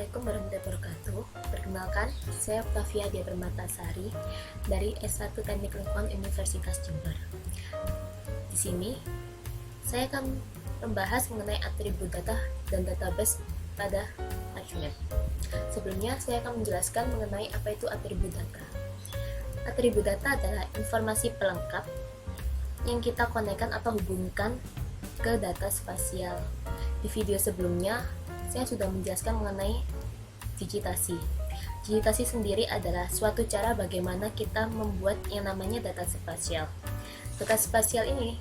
Assalamualaikum warahmatullahi wabarakatuh. Perkenalkan, saya Octavia Dia Permatasari dari S1 Teknik Lingkungan Universitas Jember. Di sini, saya akan membahas mengenai atribut data dan database pada ArchiMap. Sebelumnya, saya akan menjelaskan mengenai apa itu atribut data. Atribut data adalah informasi pelengkap yang kita konekkan atau hubungkan ke data spasial. Di video sebelumnya, saya sudah menjelaskan mengenai digitasi. Digitasi sendiri adalah suatu cara bagaimana kita membuat yang namanya data spasial. Data spasial ini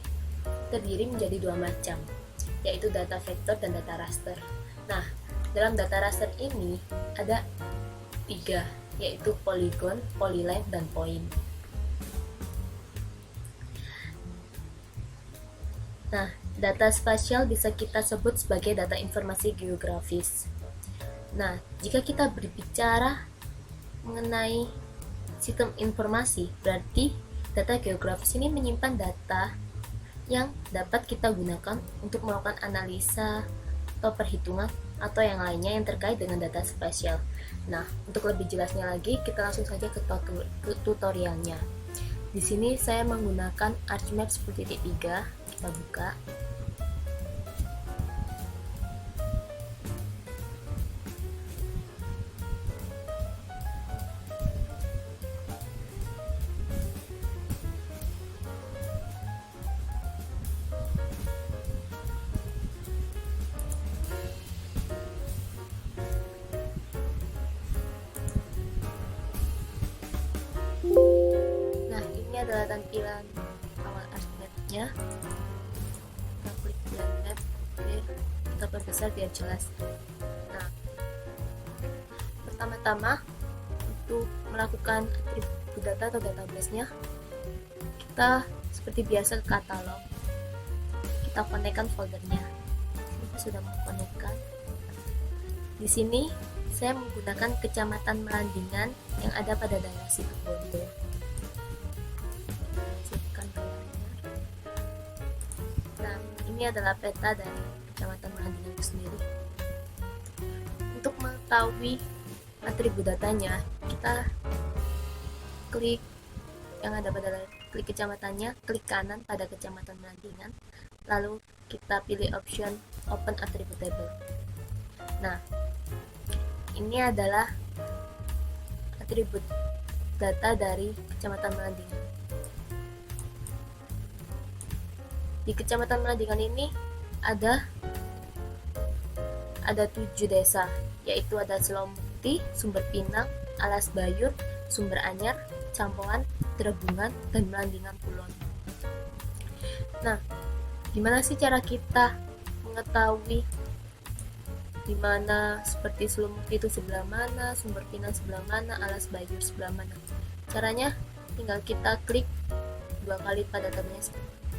terdiri menjadi dua macam, yaitu data vektor dan data raster. Nah, dalam data raster ini ada tiga, yaitu polygon, polyline, dan point. Nah, data spasial bisa kita sebut sebagai data informasi geografis. Nah, jika kita berbicara mengenai sistem informasi, berarti data geografis ini menyimpan data yang dapat kita gunakan untuk melakukan analisa atau perhitungan atau yang lainnya yang terkait dengan data spasial. Nah, untuk lebih jelasnya lagi, kita langsung saja ke tutorialnya. Di sini saya menggunakan ArchiMap 10.3. Kita buka. Nah, ini adalah tampilan awal ArchiMap-nya. Kita klik Blend Map, kita perbesar biar jelas. Nah, pertama-tama untuk melakukan atribut data atau database-nya, kita seperti biasa ke katalog, kita konekkan foldernya. Ini sudah mengkonekkan. Di sini saya menggunakan Kecamatan Melandingan yang ada pada daerah Situbondo. Nah, ini adalah peta dari Kecamatan Melandingan itu sendiri. Untuk mengetahui atribut datanya, kita klik yang ada pada klik kecamatannya, klik kanan pada Kecamatan Melandingan, lalu kita pilih option Open Attribute Table. Nah, ini adalah atribut data dari Kecamatan Melandingan. Di Kecamatan Melandingan ini ada 7 desa, yaitu ada Selomukti, Sumber Pinang, Alas Bayur, Sumber Anyar, Campongan, Trebungan, dan Melandingan Kulon. Nah, gimana sih cara kita mengetahui di mana seperti Selomukti itu sebelah mana, Sumber Pinang sebelah mana, Alas Bayur sebelah mana? Caranya tinggal kita klik 2 kali pada tabnya.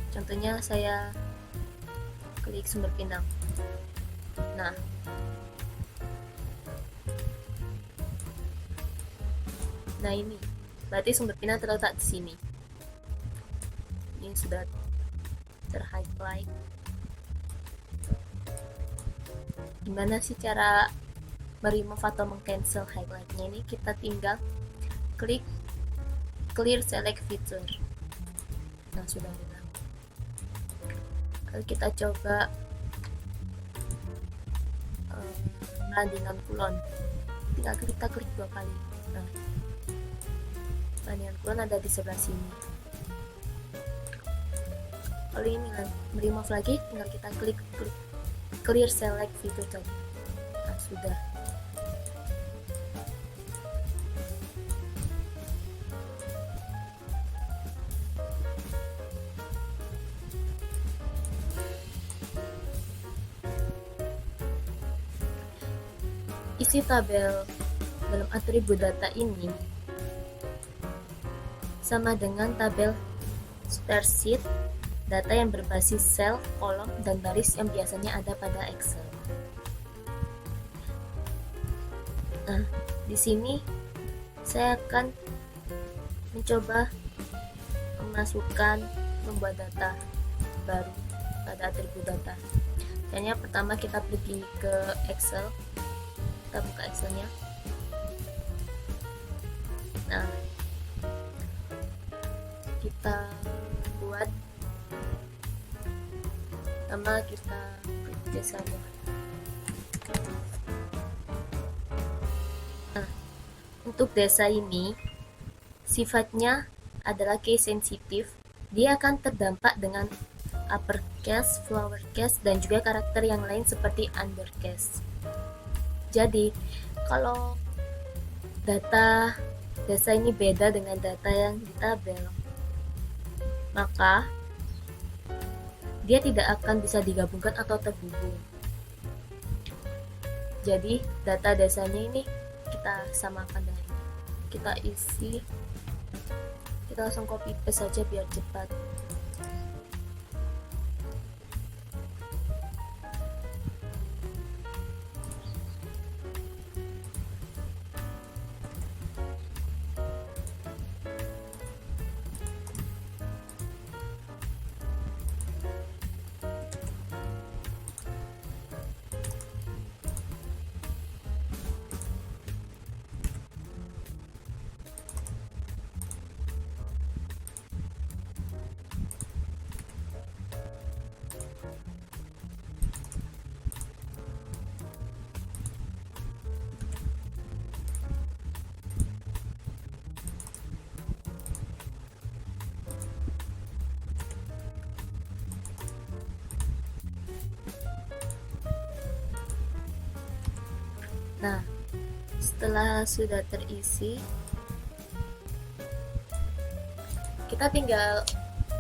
Contohnya saya klik Sumber Pinang. Nah, ini berarti Sumber Pinang terletak di sini. Ini sudah ter-highlight. Gimana sih cara meremove atau meng-cancel highlightnya ini? Kita tinggal klik clear select feature. Nah, sudah hilang. Lalu kita coba Melandingan Kulon. Tinggal kita klik 2 kali. Nah, Melandingan Kulon ada di sebelah sini. Kalau ini meremove lagi, tinggal kita klik clear select feature tadi. Nah, sudah. Isi tabel dalam atribut data ini sama dengan tabel spreadsheet data yang berbasis sel, kolom, dan baris yang biasanya ada pada Excel. Nah, di sini saya akan mencoba membuat data baru pada atribut data. Caranya pertama kita pergi ke Excel, Kita buka Excelnya. Nah, kita buat nama, kita desanya. Nah, untuk desa ini sifatnya adalah case sensitif. Dia akan terdampak dengan uppercase, lowercase, dan juga karakter yang lain seperti undercase. Jadi, kalau data desa ini beda dengan data yang di tabel, maka dia tidak akan bisa digabungkan atau terhubung. Jadi, data desanya ini kita samakan dengan ini. Kita isi, kita langsung copy paste saja biar cepat. Nah, setelah sudah terisi, kita tinggal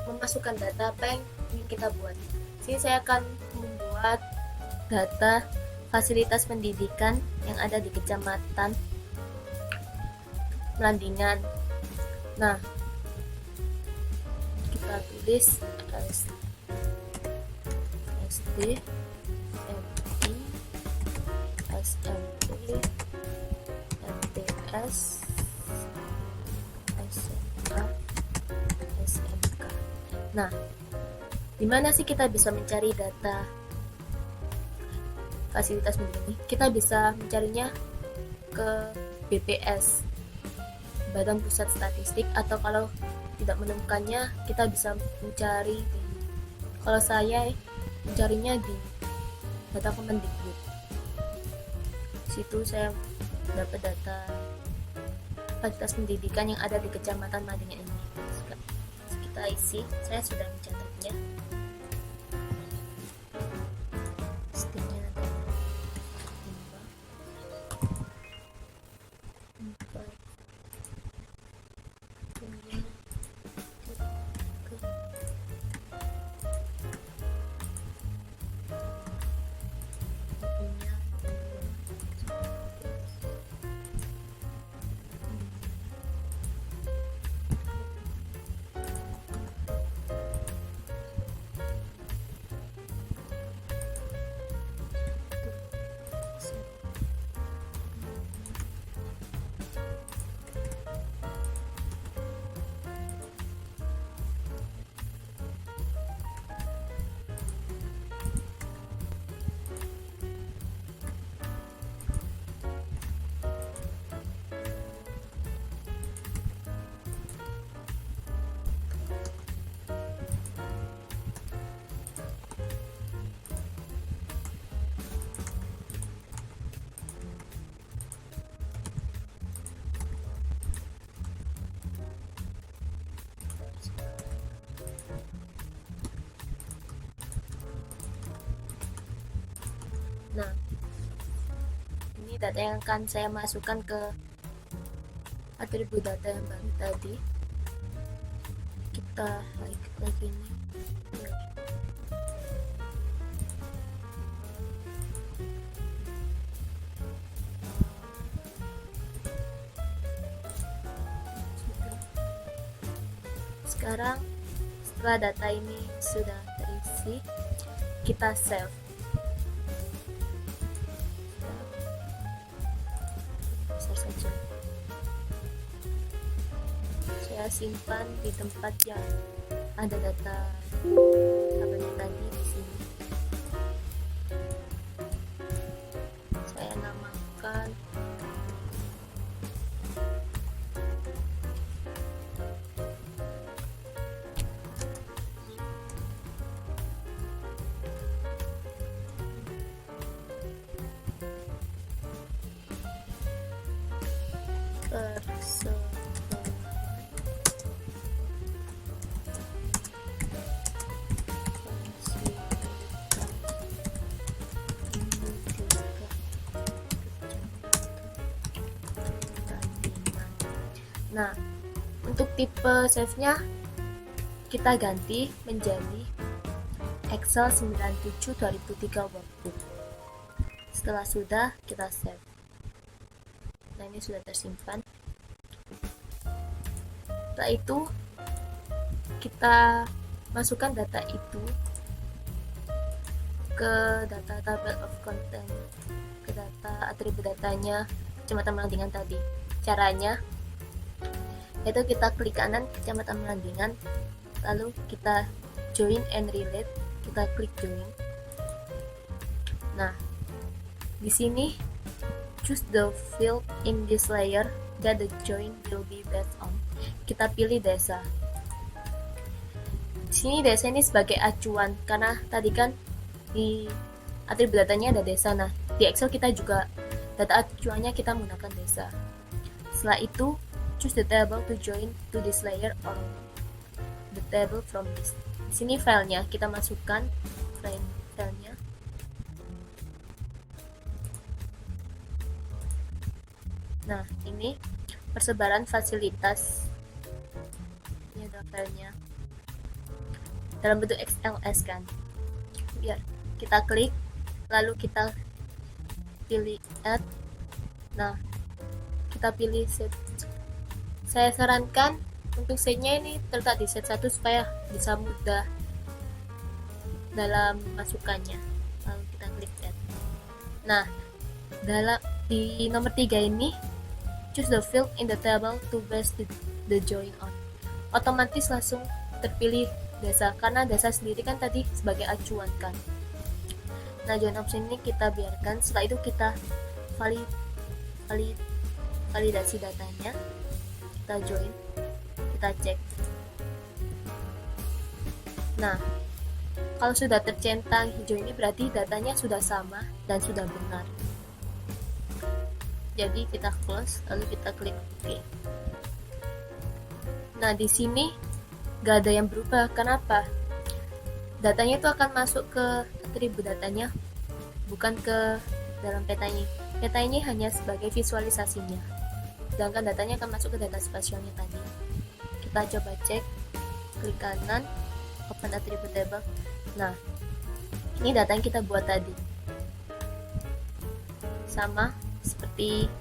memasukkan data apa yang ingin kita buat. Sini saya akan membuat data fasilitas pendidikan yang ada di Kecamatan Melandingan. Nah, kita tulis SD, MI, SMP, MTS, SMA, SMK. Nah, di mana sih kita bisa mencari data fasilitas pendidikan? Kita bisa mencarinya ke BPS, Badan Pusat Statistik, atau kalau tidak menemukannya, kita bisa mencari kalau saya mencarinya di data Kemendikbud. Situ saya dapat data fasilitas pendidikan yang ada di Kecamatan Melandingan ini. Kita isi, saya sudah mencatatnya. Stringnya adalah 5, 4, 5, Nah, ini data yang akan saya masukkan ke atribut data yang baru tadi. Kita lagi ini. Sekarang setelah data ini sudah terisi, kita save. Besar saja. Saya simpan di tempat yang ada data tabelnya tadi di sini. Saya namakan persebaran Nah, untuk tipe save-nya kita ganti menjadi Excel 97 2003 workbook. Setelah sudah, kita save. Nah, ini sudah tersimpan. Setelah itu, kita masukkan data itu ke data table of content, ke data atribut datanya kecamatan Melandingan tadi. Caranya yaitu kita klik kanan kecamatan Melandingan, lalu kita join and relate, kita klik join. Nah, di sini choose the field in this layer that the join will be based on. Kita pilih desa. Di sini desa ini sebagai acuan karena tadi kan di atribut datanya ada desa. Nah, di Excel kita juga data acuannya kita menggunakan desa. Setelah itu choose the table to join to this layer or the table from this. Di sini filenya kita masukkan filenya. Nah, ini persebaran fasilitas. Ini ada filenya dalam bentuk XLS kan. Biar kita klik, lalu kita pilih add. Nah, kita pilih set. Saya sarankan untuk setnya ini terletak di set 1 supaya bisa mudah dalam masukannya. Lalu kita klik add. Nah, di nomor 3 ini choose the field in the table to base the join on. Otomatis langsung terpilih desa karena desa sendiri kan tadi sebagai acuan kan. Nah, join option ini kita biarkan. Setelah itu kita validasi datanya. Kita join, kita cek. Nah, kalau sudah tercentang hijau ini berarti datanya sudah sama dan sudah benar. Jadi kita close, lalu kita klik OK. Nah, di sini gak ada yang berubah. Kenapa? Datanya itu akan masuk ke atribut datanya, bukan ke dalam peta ini. Peta ini hanya sebagai visualisasinya, sedangkan datanya akan masuk ke data spasialnya tadi. Kita coba cek, klik kanan, open attribute table. Nah, ini data yang kita buat tadi, sama seperti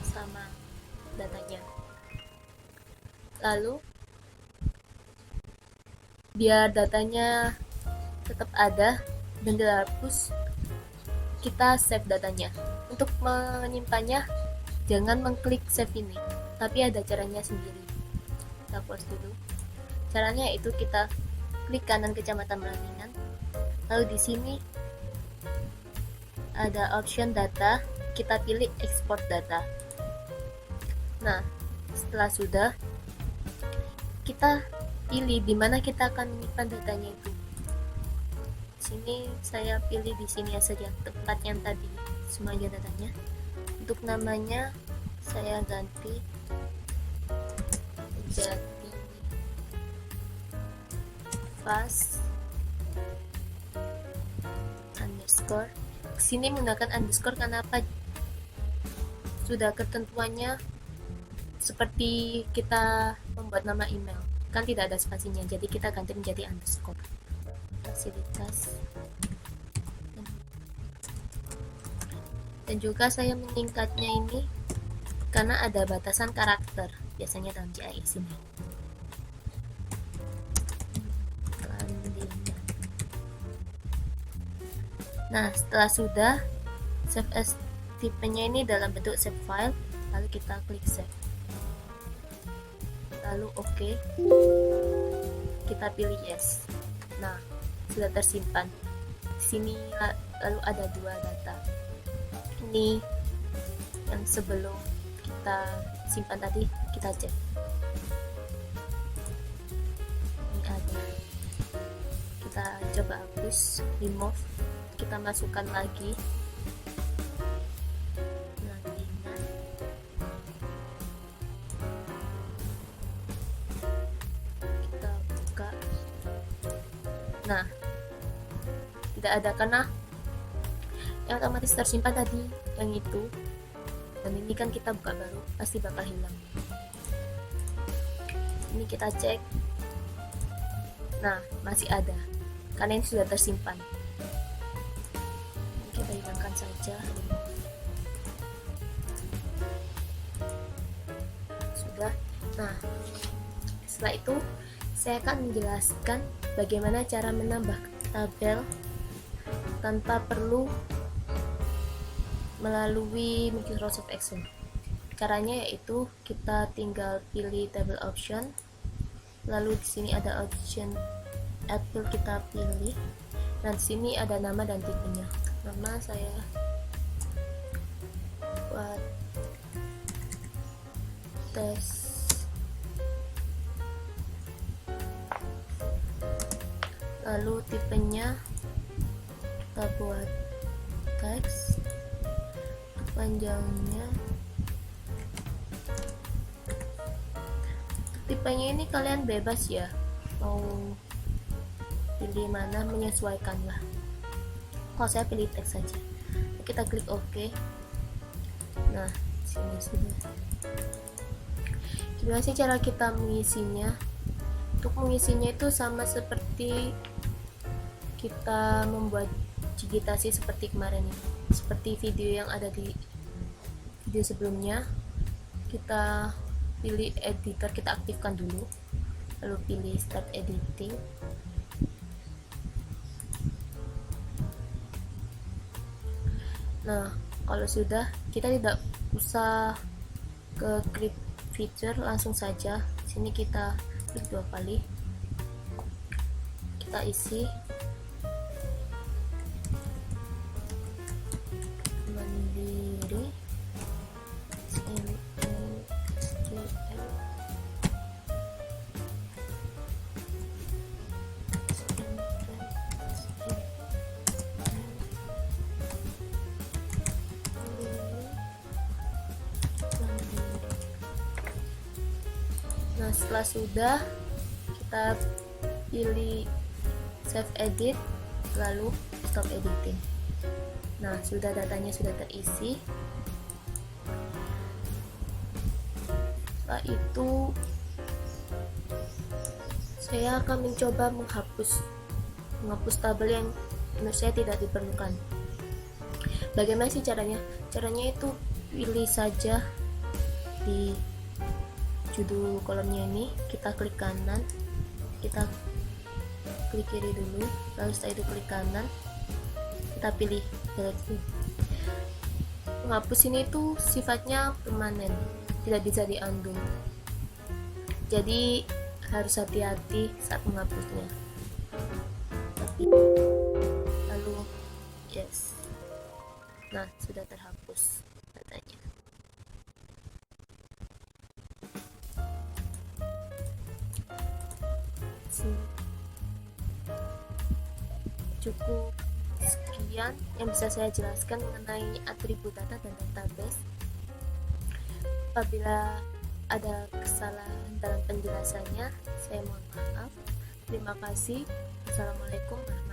sama datanya. Lalu biar datanya tetap ada dan dihapus, kita save datanya. Untuk menyimpannya jangan mengklik save ini, tapi ada caranya sendiri. Kita close dulu. Caranya yaitu kita klik kanan kecamatan Melandingan, lalu di sini ada option data, kita pilih export data. Nah, setelah sudah, kita pilih di mana kita akan menyimpan datanya itu. Sini saya pilih di sini saja tempat yang tadi semuanya datanya. Untuk namanya saya ganti jadi fast underscore. Sini menggunakan underscore karena apa? Sudah ketentuannya seperti kita membuat nama email, kan tidak ada spasinya, jadi kita ganti menjadi underscore. Fasilitas. Dan juga saya menyingkatnya ini karena ada batasan karakter biasanya dalam GIS ini. Nah, setelah sudah, save as tipenya ini dalam bentuk save file, lalu kita klik save, lalu OK, kita pilih yes. Nah, sudah tersimpan. Di sini lalu ada dua data. Ini yang sebelum kita simpan tadi, kita cek. Ini ada. kita coba hapus, remove, kita masukkan lagi nantinya. Kita buka. Nah, tidak ada karena yang otomatis tersimpan tadi yang itu, dan ini kan kita buka baru, pasti bakal hilang. Ini kita cek. Nah, masih ada karena ini sudah tersimpan. Kita hilangkan saja. Sudah. Nah, setelah itu saya akan menjelaskan bagaimana cara menambah tabel tanpa perlu melalui Microsoft Excel. Caranya yaitu kita tinggal pilih table option, lalu di sini ada option Apple, kita pilih, dan di sini ada nama dan tipenya. Nama saya buat tes, lalu tipenya kita buat teks, panjangnya, tipenya ini kalian bebas ya, mau pilih mana, menyesuaikan lah. Kalau saya pilih teks saja, kita klik OK. Nah, sini sudah. Gimana sih cara kita mengisinya? Untuk mengisinya itu sama seperti kita membuat digitasi seperti kemarin ini, seperti video yang ada di video sebelumnya. Kita pilih editor, kita aktifkan dulu, lalu pilih start editing. Nah, kalau sudah, kita tidak usah ke create feature, langsung saja sini kita klik 2 kali, kita isi mandiri Nah, setelah sudah, kita pilih save edit, lalu stop editing. Nah, sudah, datanya sudah terisi. Setelah itu saya akan mencoba menghapus tabel yang menurut saya tidak diperlukan. Bagaimana sih caranya? Caranya itu pilih saja di judul kolomnya ini, kita klik kanan, kita klik kiri dulu, lalu setelah itu klik kanan, kita pilih delete. Menghapus ini itu sifatnya permanen, tidak bisa di-undo, jadi harus hati-hati saat menghapusnya. Lalu yes, nah sudah terhapus datanya. Cukup sekian yang bisa saya jelaskan mengenai atribut data dan database. Apabila ada kesalahan dalam penjelasannya, saya mohon maaf. Terima kasih. Assalamualaikum warahmatullahi wabarakatuh.